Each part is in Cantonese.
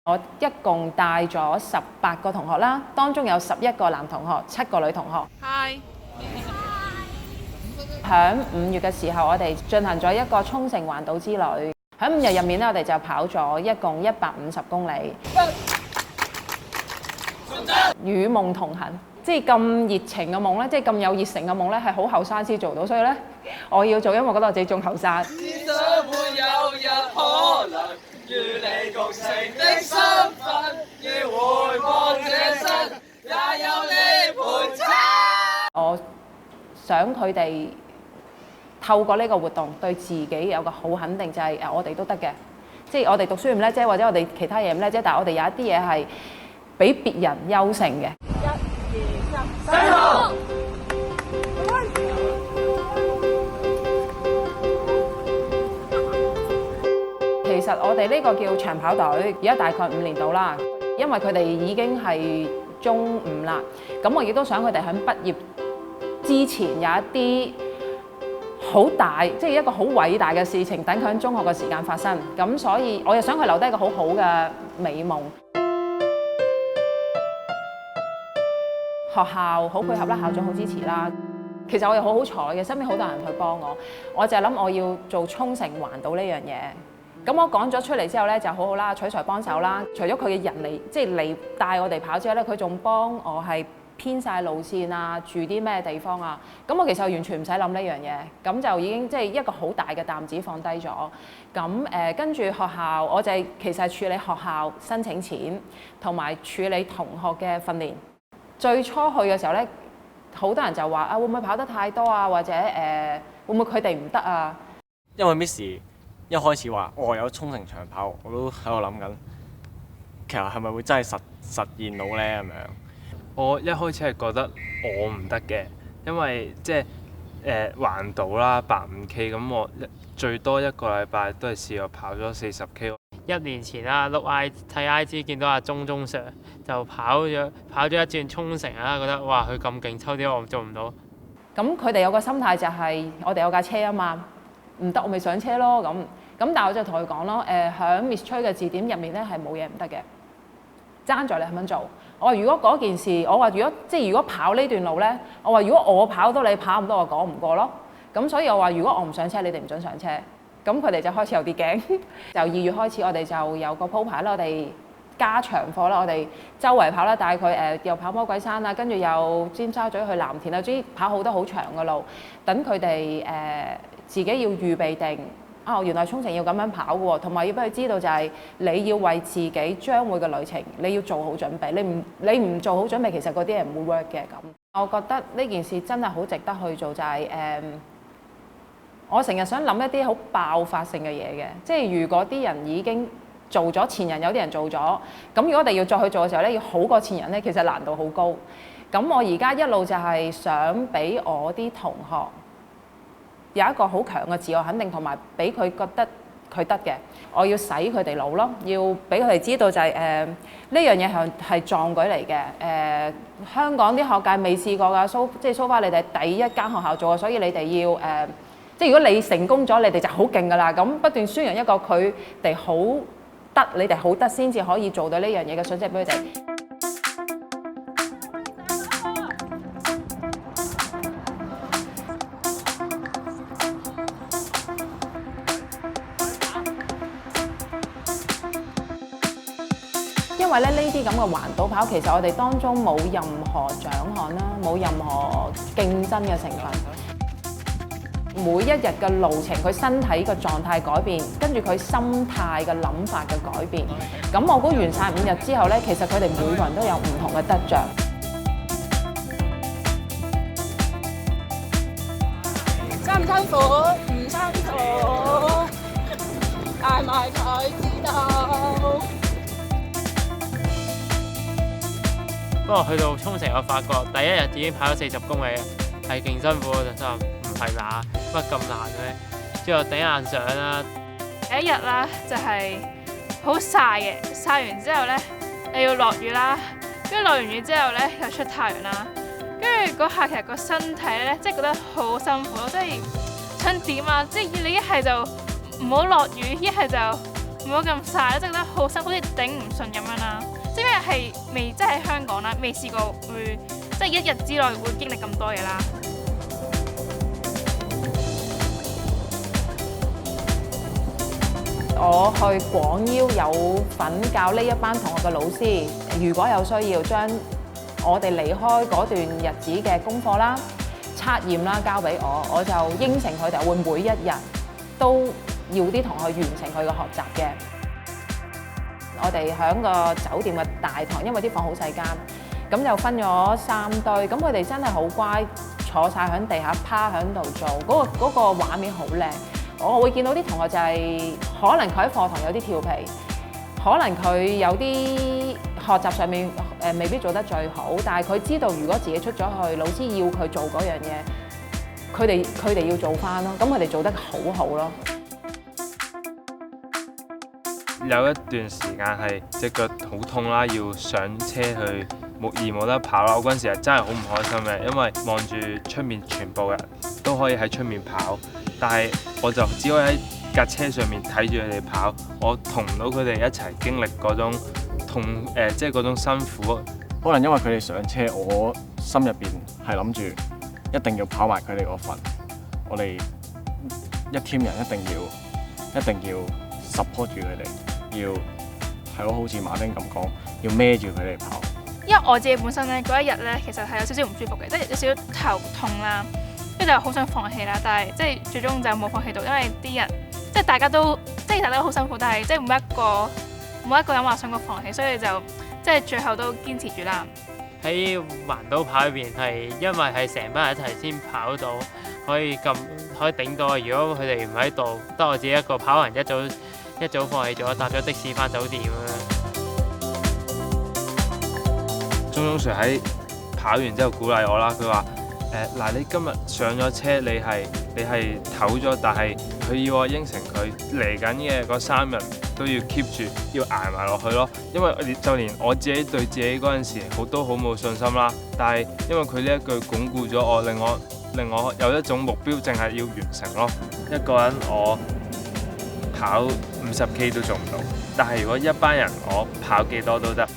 我一共帶咗18個同學啦，當中有11個男同學，7個女同學。Hi。響5月嘅時候，我哋進行咗一個沖繩環島之旅。喺5日入面咧，我哋就跑咗一共150公里。與夢同行，即係咁熱情嘅夢咧，即係咁有熱誠嘅夢咧，係好後生先做到，所以咧我要做，因為我覺得我自己仲後生。只想會有日可能與你共乘的身份，要回望這生也有你陪襯。我想佢哋透過呢個活動對自己有個好肯定，就係我哋都得嘅，即係我哋讀書唔叻啫，或者我哋其他嘢唔叻啫，但係我哋有一啲嘢係比別人優勝嘅。1、2、3，加油！其實我哋呢個叫長跑隊，而家大概5年到啦，因為佢哋已經係中5啦，咁我亦都想佢哋喺畢業之前有一啲好大，即係一個好偉大嘅事情，等佢喺中學嘅時間發生。咁所以我又想佢留低一個好好嘅美夢。學校好配合啦，校長好支持啦。其實我又好好彩嘅，身邊好多人去幫我。我就係諗我要做沖繩環島呢樣嘢。咁我講咗出嚟之後咧，就好好啦，取材幫手啦。除咗佢嘅人嚟，即係嚟帶我哋跑之外咧，佢仲幫我係編晒路線啊，住啲咩地方啊。咁我其實完全唔使諗呢樣嘢，咁就已經即係一個好大嘅擔子放低咗。咁跟住學校，我就係其實係處理學校申請錢，同埋處理同學嘅訓練。最初去嘅時候咧，好多人就話會唔會跑得太多啊，或者會唔會佢哋唔得啊？因為 Miss 一開始話我有沖繩長跑，我都喺度諗緊，其實係咪會真係實現到咧咁樣？我一開始係覺得我唔得嘅，因為即係環島啦，85K 咁，我最多一個禮拜都係試過跑咗40K。1年前啦，碌睇 IG 見到阿鐘 Sir 就跑咗一轉沖繩啦，覺得哇佢咁勁，抽啲我做唔到。咁佢哋有個心態就係我哋有架車啊嘛，唔得我咪上車咯咁。但係我就同佢講咯，喺 Miss Choi 嘅字典入面咧係冇嘢唔得嘅，爭在你係咁樣做。我話如果嗰件事，我話如果跑呢段路咧，我話如果我跑到你跑唔到，我講唔過咯。咁所以我話如果我唔上車，你哋唔准上車。咁佢哋就開始有啲驚。就2月開始，我哋就有個鋪排啦，我哋加長課啦，我哋周圍跑啦，大概又跑魔鬼山啦，跟住又尖沙咀去藍田啦，總之跑好多好長嘅路，等佢哋自己要預備定。原來沖繩要咁樣跑嘅喎，同埋要俾佢知道就係你要為自己將會嘅旅程，你要做好準備。你唔做好準備，其實嗰啲係唔會 work 嘅咁。我覺得呢件事真係好值得去做，就係我成日想諗一啲好爆發性嘅嘢嘅，即係如果啲人已經做咗，前人有啲人做咗，咁如果我哋要再去做嘅時候咧，要好過前人咧，其實難度好高。咁我而家一路就係想俾我啲同學有一個好強嘅自我肯定，同埋俾佢覺得佢得嘅。我要洗佢哋腦咯，要俾佢哋知道就係呢樣嘢係壯舉嚟嘅。香港啲學界未試過㗎，即係so far你哋第一間學校做嘅，所以你哋要即係如果你成功咗，你哋就好勁㗎啦。咁不斷宣揚一個佢哋好得，你哋好得先至可以做到呢樣嘢嘅信息俾佢哋。因為咧呢啲咁嘅環島跑，其實我哋當中冇任何獎項啦，冇任何競爭嘅成分。每一日嘅路程，佢身體嘅狀態改變，跟住佢心態嘅諗法嘅改變。咁我估完晒5日之後咧，其實佢哋每個人都有唔同嘅得着。辛唔辛苦？唔辛苦，捱埋佢知道。不過去到沖繩，我發覺第一日已經跑咗40公里，係勁辛苦，我就心諗唔係嘛，乜咁難嘅？之後頂硬上啦。第一日啦，就係好曬嘅，曬完之後咧，你要落雨啦，跟住落完雨之後咧又出太陽啦，跟住嗰下其實個身體咧，即係覺得好辛苦咯，即係想點啊！即係你一係就唔好落雨，一係就唔好咁曬，即係覺得好辛苦，好似頂唔順咁樣啦。即係係未即係喺香港啦，未試過會即係一日之內會經歷咁多嘢啦。我去廣邀有份教呢一班同學嘅老師，如果有需要將我哋離開嗰段日子嘅功課啦、測驗啦交俾我就應承佢哋會每一日都要啲同學完成佢嘅學習嘅。我哋喺個酒店嘅大堂，因為啲房好細間，咁就分咗3堆，咁佢哋真係好乖，坐晒喺地下趴喺度做，嗰個畫面好靚。我會見到啲同學就係可能佢喺課堂有啲調皮，可能佢有啲學習上面未必做得最好，但係佢知道如果自己出咗去，老師要佢做嗰樣嘢，佢哋要做翻咯，咁佢哋做得好好咯。有一段時間係隻腳好痛啦，要上車去冇得跑啦。我嗰陣時係真係好唔開心嘅，因為望住出面全部人都可以喺出面跑，但係我就只可以喺架車上面睇住佢哋跑，我同唔到佢哋一齊經歷嗰種痛即係嗰種辛苦。可能因為佢哋上車，我心入邊係諗住一定要跑埋佢哋嗰份。我哋一 team 人一定要 support 住佢哋。要係咯，好似馬丁咁講，要孭住佢哋跑。因為我自己本身咧嗰一日咧，其實係有少少唔舒服嘅，即係有少少頭痛啦，跟住就好想放棄啦，但係即係最終就冇放棄到，因為啲人即係大家都好辛苦，但係即係冇一個人話想過放棄，所以就即係最後都堅持住啦。喺環島跑入邊係因為係成班人一齊先跑到，可以頂到。如果佢哋唔喺度，得我自己一個跑完一早放棄咗，搭咗的士翻酒店咁樣。鍾 Sir 喺跑完之後鼓勵我啦，佢話：嗱，你今日上咗車，你係唞咗，但係佢要我應承佢嚟緊嘅嗰3日都要 keep 住，要捱埋落去咯。因為就連我自己對自己嗰陣時都好冇信心啦，但係因為佢呢一句鞏固咗我，令我有一種目標，淨係要完成咯。一個人我跑50K 都做唔到，但係如果一班人我跑幾多都得。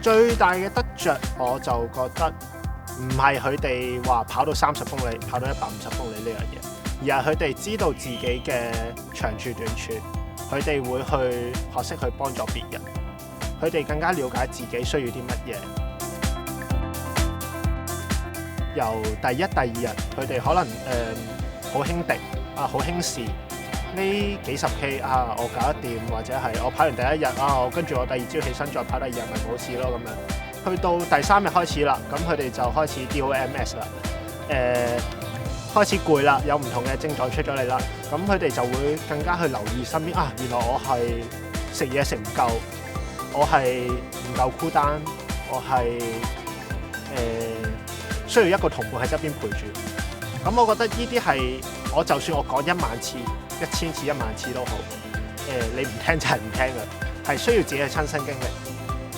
最大嘅得着我就覺得唔係佢哋話跑到30公里、跑到150公里呢樣嘢，而係佢哋知道自己嘅長處短處，佢哋會去學識去幫助別人，佢哋更加了解自己需要啲乜嘢。由第一、第二日，佢哋可能好輕敵啊，好輕視呢幾十 K 啊，我搞得掂，或者係我跑完第一日啊，我跟住我第二朝起身再跑第二日咪冇事咯咁樣。去到第3日開始啦，咁佢哋就開始 DOMS 啦，開始攰啦，有唔同嘅症狀出咗嚟啦，咁佢哋就會更加去留意身邊啊，原來我係食嘢食唔夠，我係唔夠孤單，我係需要一個同伴喺側邊陪住。咁我覺得呢啲係我就算我講1萬次、1000次、1萬次都好，你唔聽就係唔聽嘅，係需要自己嘅親身經歷。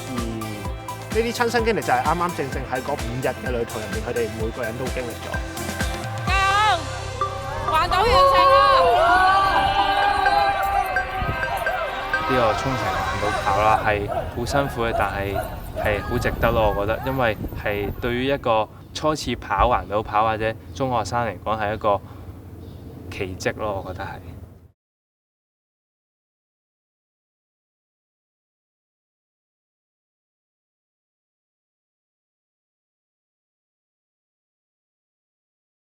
而呢啲親身經歷就係啱啱正喺嗰5日嘅旅途入面，佢哋每個人都經歷咗。加油！環島完成呢個沖繩環島跑啦，係好辛苦嘅，但係好值得咯，我覺得，因為係對於一個初次跑環島跑或者中學生嚟講係一個奇蹟咯，我覺得係。